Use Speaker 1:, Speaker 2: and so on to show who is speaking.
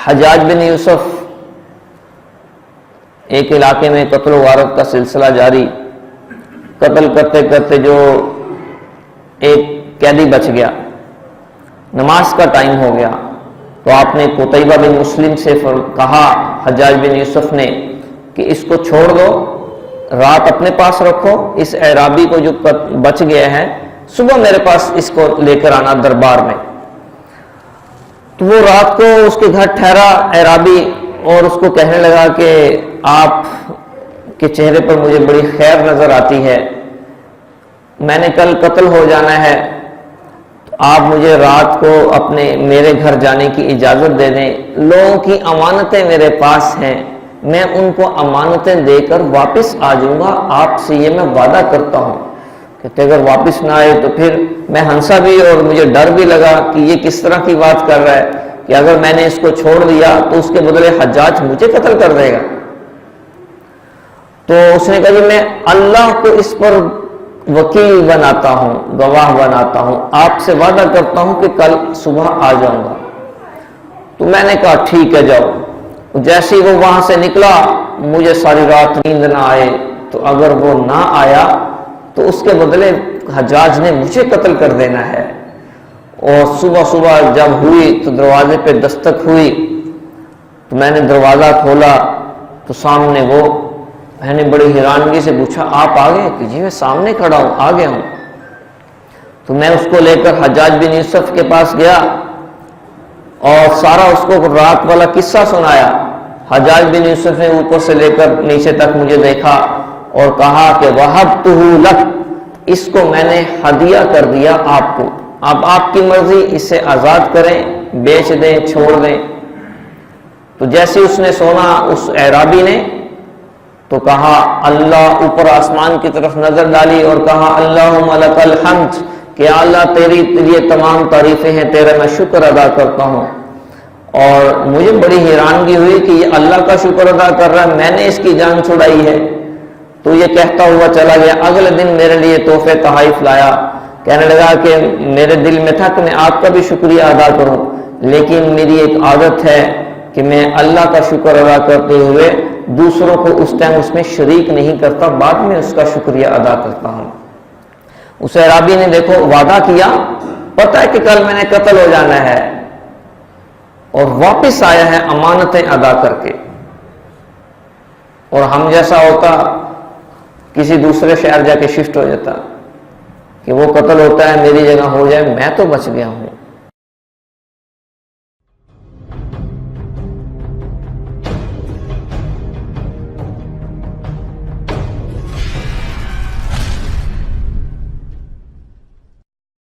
Speaker 1: حجاج بن یوسف ایک علاقے میں قتل و غارت کا سلسلہ جاری، قتل کرتے کرتے جو ایک قیدی بچ گیا، نماز کا ٹائم ہو گیا تو آپ نے قتیبہ بن مسلم سے کہا حجاج بن یوسف نے کہ اس کو چھوڑ دو، رات اپنے پاس رکھو، اس اعرابی کو جو بچ گیا ہے صبح میرے پاس اس کو لے کر آنا دربار میں۔ تو وہ رات کو اس کے گھر ٹھہرا اعرابی اور اس کو کہنے لگا کہ آپ کے چہرے پر مجھے بڑی خیر نظر آتی ہے، میں نے کل قتل ہو جانا ہے، تو آپ مجھے رات کو میرے گھر جانے کی اجازت دے دیں، لوگوں کی امانتیں میرے پاس ہیں، میں ان کو امانتیں دے کر واپس آ جاؤں گا، آپ سے یہ میں وعدہ کرتا ہوں۔ کہتے اگر واپس نہ آئے تو پھر میں ہنسا بھی اور مجھے ڈر بھی لگا کہ یہ کس طرح کی بات کر رہا ہے کہ اگر میں نے اس کو چھوڑ دیا تو اس کے بدلے حجاج مجھے قتل کر دے گا۔ تو اس نے کہا کہ میں اللہ کو اس پر وکیل بناتا ہوں، گواہ بناتا ہوں، آپ سے وعدہ کرتا ہوں کہ کل صبح آ جاؤں گا۔ تو میں نے کہا ٹھیک ہے جاؤ۔ جیسے ہی وہ وہاں سے نکلا مجھے ساری رات نیند نہ آئے، تو اگر وہ نہ آیا تو اس کے بدلے حجاج نے مجھے قتل کر دینا ہے۔ اور صبح صبح جب ہوئی تو دروازے پہ دستک ہوئی تو میں نے دروازہ کھولا تو سامنے وہ، میں نے بڑی حیرانگی سے پوچھا آپ آ گئے؟ کہ جی میں سامنے کھڑا ہوں، آ گیا ہوں۔ تو میں اس کو لے کر حجاج بن یوسف کے پاس گیا اور سارا اس کو رات والا قصہ سنایا۔ حجاج بن یوسف نے اوپر سے لے کر نیچے تک مجھے دیکھا اور کہا کہ وَهَبْتُهُ لَكَ، اس کو میں نے ہدیہ کر دیا آپ کو، اب آپ کی مرضی، اسے آزاد کریں، بیچ دیں، چھوڑ دیں۔ تو جیسے اس نے سونا اس اعرابی نے تو کہا اللہ، اوپر آسمان کی طرف نظر ڈالی اور کہا اللہم لک الحمد، کہ اللہ تیری لیے تمام تعریفیں ہیں، تیرا میں شکر ادا کرتا ہوں۔ اور مجھے بڑی حیرانگی ہوئی کہ یہ اللہ کا شکر ادا کر رہا ہے، میں نے اس کی جان چھڑائی ہے۔ تو یہ کہتا ہوا چلا گیا۔ اگلے دن میرے لیے تحفے تحائف لایا، کہنے لگا کہ میرے دل میں تھا کہ میں آپ کا بھی شکریہ ادا کروں، لیکن میری ایک عادت ہے کہ میں اللہ کا شکر ادا کرتے ہوئے دوسروں کو اس ٹائم اس میں شریک نہیں کرتا، بعد میں اس کا شکریہ ادا کرتا ہوں۔ اس اعرابی نے دیکھو وعدہ کیا، پتہ ہے کہ کل میں نے قتل ہو جانا ہے، اور واپس آیا ہے امانتیں ادا کر کے۔ اور ہم جیسا ہوتا کسی دوسرے شہر جا کے شفٹ ہو جاتا کہ وہ قتل ہوتا ہے میری جگہ ہو جائے، میں تو بچ گیا ہوں۔